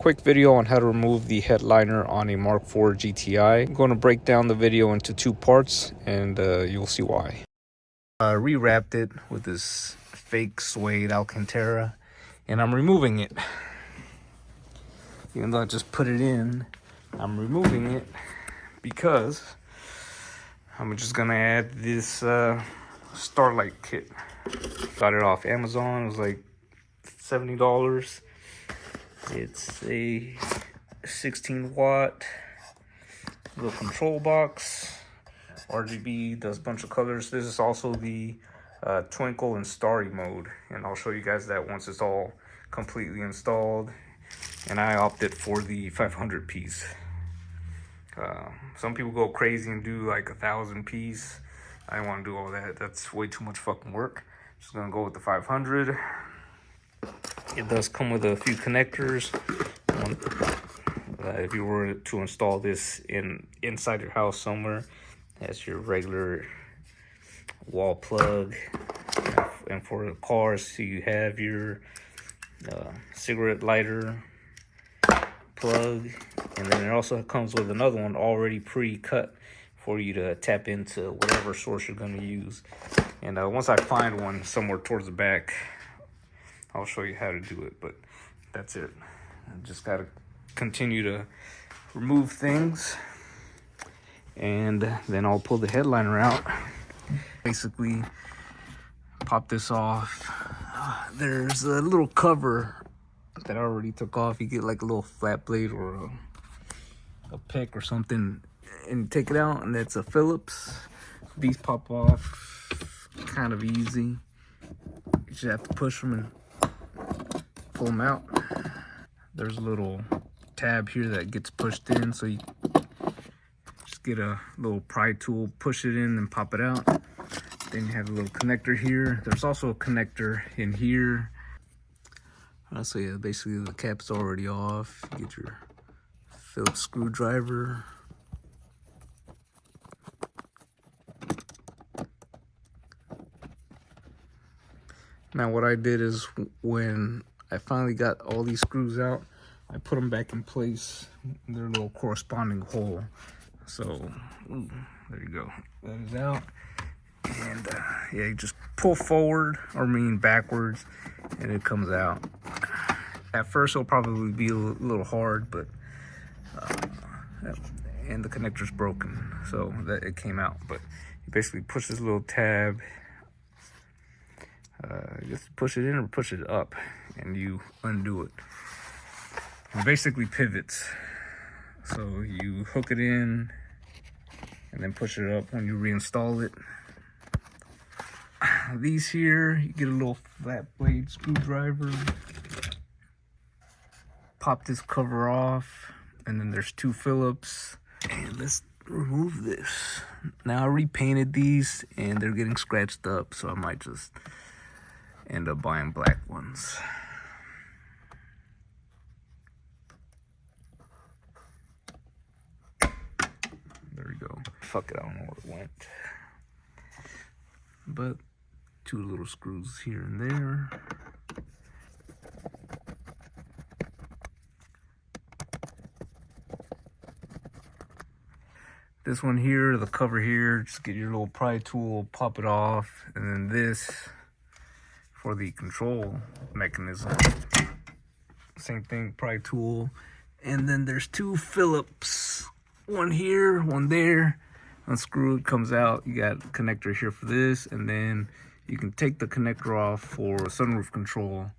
Quick video on how to remove the headliner on a Mark IV GTI. I'm going to break down the video into two parts and you'll see why. Rewrapped it with this fake suede Alcantara and I'm removing it. Even though I just put it in, I'm removing it because I'm just going to add this Starlight kit. Got it off Amazon. It was like $70. It's a 16 watt little control box. RGB, does a bunch of colors. This is also the Twinkle and Starry mode, and I'll show you guys that once it's all completely installed. And I opted for the 500 piece. Some people go crazy and do like 1,000 piece. I don't want to do all that. That's way too much fucking work. Just gonna go with the 500. It does come with a few connectors. If you were to install this inside your house somewhere, that's your regular wall plug. And for the cars, you have your cigarette lighter plug, and then it also comes with another one already pre-cut for you to tap into whatever source you're going to use. And once I find one somewhere towards the back, I'll show you how to do it, but that's it. I just got to continue to remove things, and then I'll pull the headliner out. Basically, pop this off. There's a little cover that I already took off. You get like a little flat blade or a pick or something, and you take it out, and that's a Phillips. These pop off kind of easy. You just have to push them and pull them out. There's a little tab here that gets pushed in, so you just get a little pry tool, push it in and pop it out. Then you have a little connector here. There's also a connector in here. So yeah, basically the cap's already off. You get your Phillips screwdriver. Now what I did is, when I finally got all these screws out, I put them back in place in their little corresponding hole. So there you go, that is out. And yeah, you just pull forward, or backwards, and it comes out. At first it'll probably be a little hard, but and the connector's broken, so that it came out. But you basically push this little tab, just push it in or push it up, and you undo it. It basically pivots, so you hook it in and then push it up when you reinstall it. These here, you get a little flat blade screwdriver, pop this cover off, and then there's two Phillips. And let's remove this. Now I repainted these and they're getting scratched up, so I might just end up buying black ones. There we go. Fuck it, I don't know where it went. But two little screws here and there. This one here, the cover here, just get your little pry tool, pop it off, and then this for the control mechanism. Same thing, pry tool. And then there's two Phillips, one here, one there. Unscrew it, comes out. You got a connector here for this, and then you can take the connector off for sunroof control,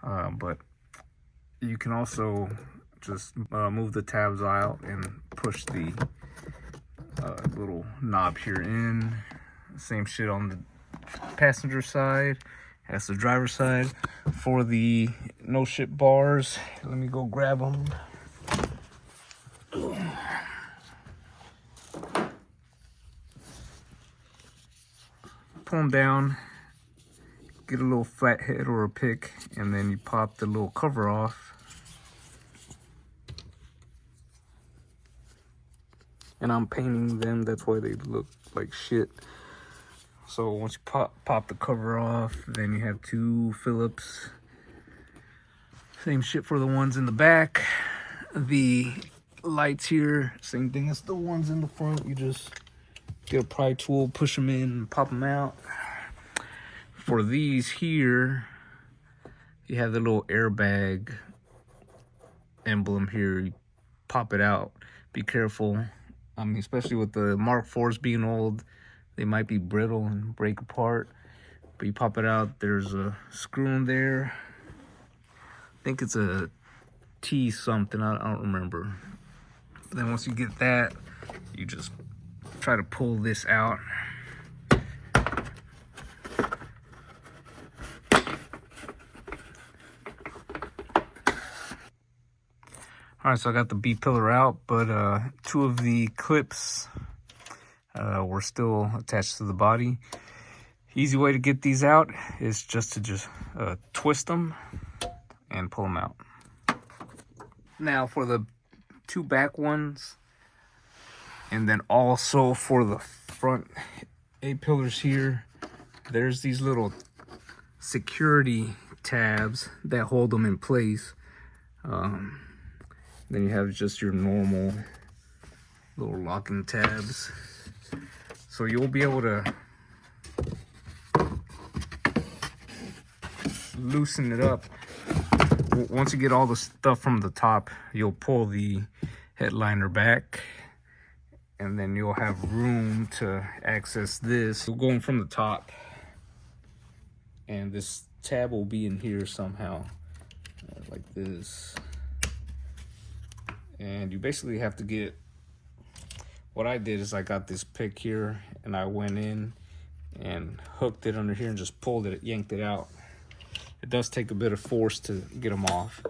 but you can also just move the tabs out and push the little knob here in. Same shit on the passenger side as the driver's side. For the no shit bars, let me go grab them. Pull them down, get a little flat head or a pick, and then you pop the little cover off. And I'm painting them, that's why they look like shit. So once you pop the cover off, then you have two Phillips Same shit for the ones in the back. The lights here, same thing as the ones in the front. You just get a pry tool, push them in, and pop them out. For these here, you have the little airbag emblem here. You pop it out. Be careful. I mean, especially with the Mark IVs being old, they might be brittle and break apart. But you pop it out, there's a screw in there. I think it's a T something, I don't remember. But then once you get that, you just try to pull this out. All right, so I got the B pillar out, but two of the clips were still attached to the body. Easy way to get these out is just to twist them and pull them out. Now for the two back ones, and then also for the front A pillars here, there's these little security tabs that hold them in place. Then you have just your normal little locking tabs. So you'll be able to loosen it up. Once you get all the stuff from the top, you'll pull the headliner back, and then you'll have room to access this. So going from the top, and this tab will be in here somehow, like this. And you basically have to get, what I did is I got this pick here, and I went in and hooked it under here and just pulled it, yanked it out. It does take a bit of force to get them off.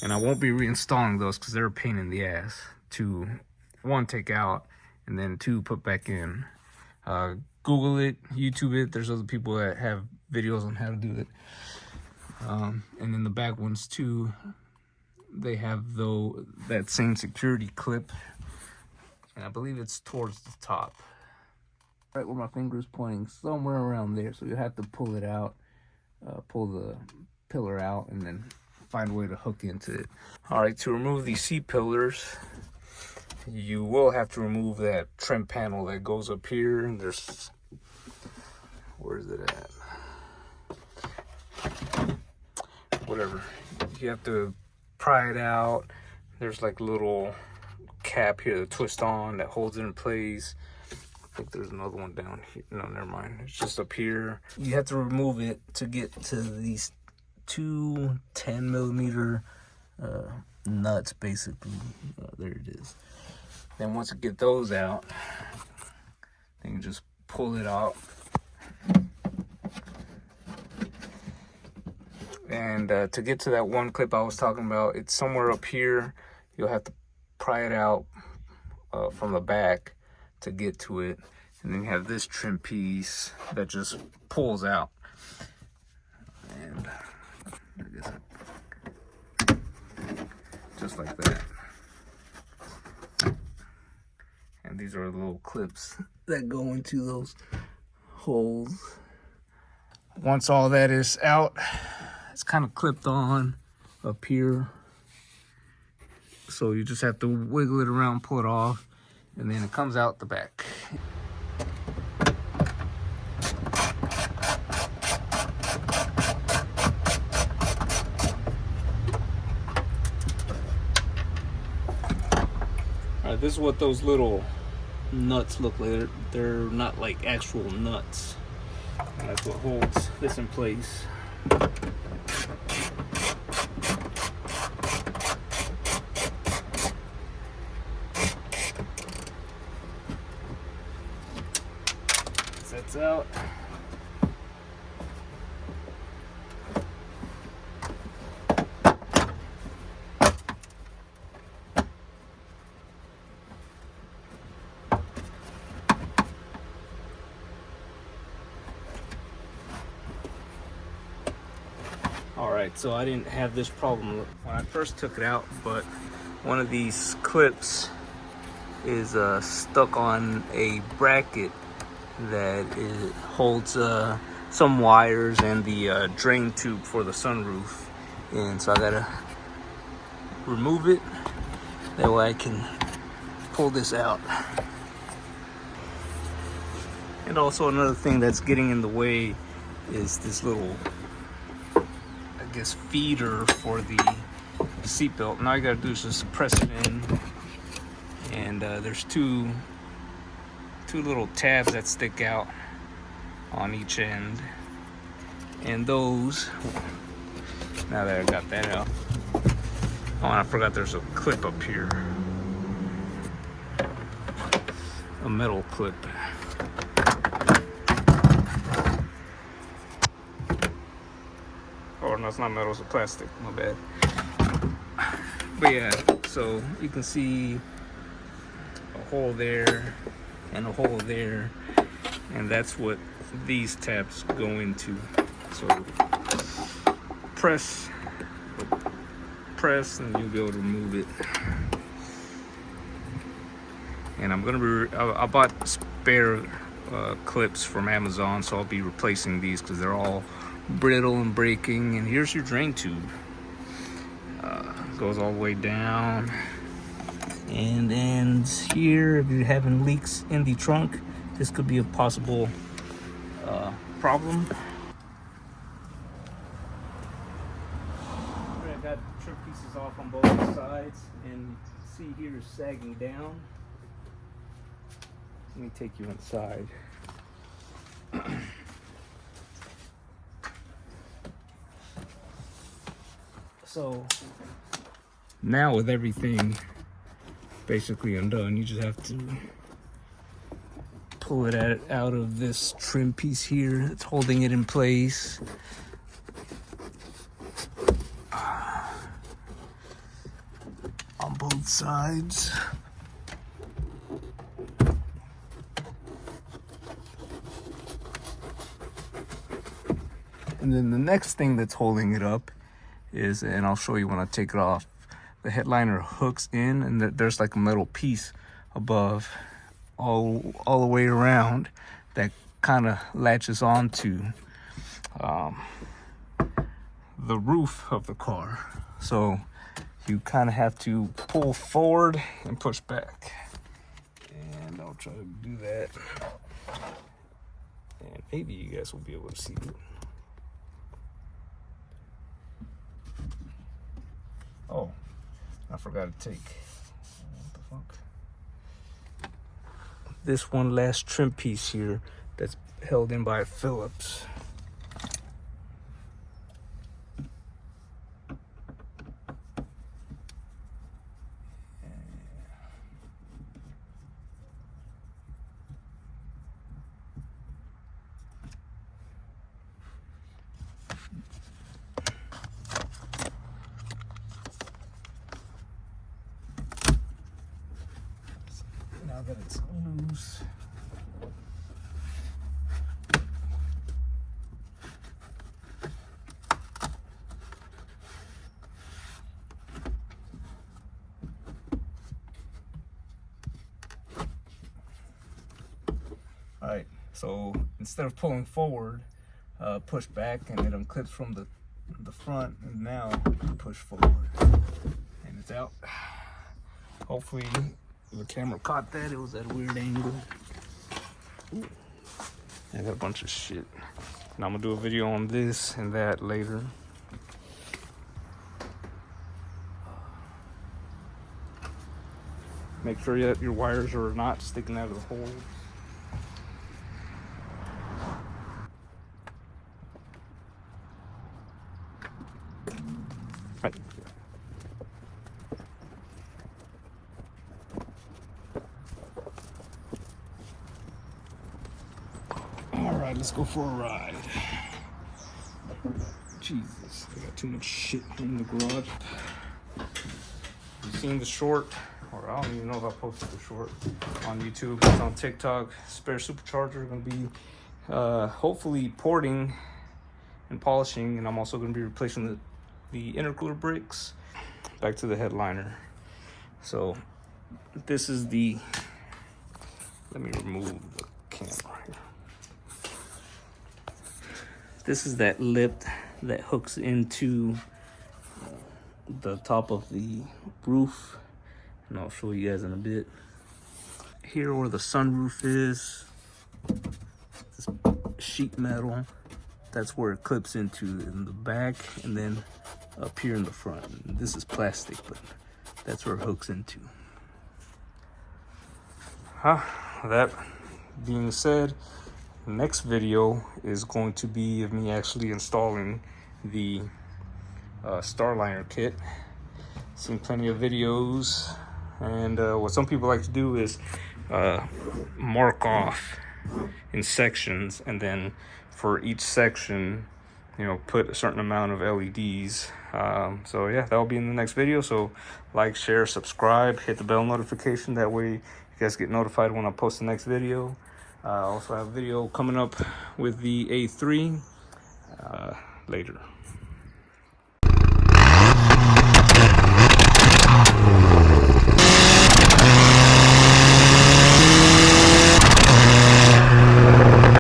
And I won't be reinstalling those because they're a pain in the ass to, one, take out, and then two, put back in. Google it, YouTube it. There's other people that have videos on how to do it. And then the back ones too, they have that same security clip. And I believe it's towards the top. Right where my finger is pointing, somewhere around there. So you have to pull it out. Pull the pillar out and then find a way to hook into it. All right, to remove these seat pillars, you will have to remove that trim panel that goes up here. And there's, where is it at? Whatever. You have to pry it out. There's like a little cap here to twist on that holds it in place. I think there's another one down here. No, never mind. It's just up here. You have to remove it to get to these two 10mm nuts, basically. There it is. Then once you get those out, then you just pull it out. And to get to that one clip I was talking about, it's somewhere up here. You'll have to pry it out from the back to get to it. And then you have this trim piece that just pulls out. And I guess just like that. And these are the little clips that go into those holes. Once all that is out, it's kind of clipped on up here. So you just have to wiggle it around, pull it off, and then it comes out the back. Alright, this is what those little nuts look like. They're not like actual nuts. That's what holds this in place. Sets out. Alright, so I didn't have this problem when I first took it out, but one of these clips is stuck on a bracket that holds some wires and the drain tube for the sunroof. And so I gotta remove it. That way I can pull this out. And also another thing that's getting in the way is this little, I guess, feeder for the seatbelt. Now all you gotta do is just press it in, and there's two little tabs that stick out on each end, and those, now that I got that out, oh, and I forgot there's a clip up here, a metal clip. Oh no, it's not metal, it's a plastic, my bad. But yeah, so you can see a hole there and a hole there, and that's what these tabs go into. So press, and you'll be able to remove it. And I'm gonna be, I bought spare clips from Amazon, so I'll be replacing these because they're all brittle and breaking. And here's your drain tube. Goes all the way down and ends here. If you're having leaks in the trunk, this could be a possible problem. I got trim pieces off on both sides, and see here is sagging down. Let me take you inside. So now with everything basically undone, you just have to pull it out of this trim piece here that's holding it in place. On both sides. And then the next thing that's holding it up is, and I'll show you when I take it off, the headliner hooks in, and there's like a metal piece above all the way around that kind of latches onto the roof of the car. So you kind of have to pull forward and push back, and I'll try to do that, and maybe you guys will be able to see it. Oh, I forgot to take, what the fuck? This one last trim piece here that's held in by a Phillips. Now that it's loose, all right, so instead of pulling forward, push back, and it unclips from the front, and now push forward, and it's out. Hopefully the camera caught that. It was at a weird angle. Ooh. I got a bunch of shit, and I'm gonna do a video on this and that later. Make sure that your wires are not sticking out of the holes. Right. Alright, let's go for a ride. Jesus, I got too much shit in the garage. You seen the short, or I don't even know if I posted the short on YouTube. It's on TikTok. Spare supercharger, gonna be hopefully porting and polishing, and I'm also gonna be replacing the intercooler bricks. Back to the headliner. So this is the, let me remove the camera here. This is that lip that hooks into the top of the roof, and I'll show you guys in a bit. Here where the sunroof is, this sheet metal, that's where it clips into in the back, and then up here in the front. And this is plastic, but that's where it hooks into. That being said, next video is going to be of me actually installing the Starlight kit. Seen plenty of videos, and what some people like to do is mark off in sections, and then for each section, you know, put a certain amount of LEDs. So yeah, that'll be in the next video. So like, share, subscribe, hit the bell notification. That way you guys get notified when I post the next video. Also have a video coming up with the A3 later.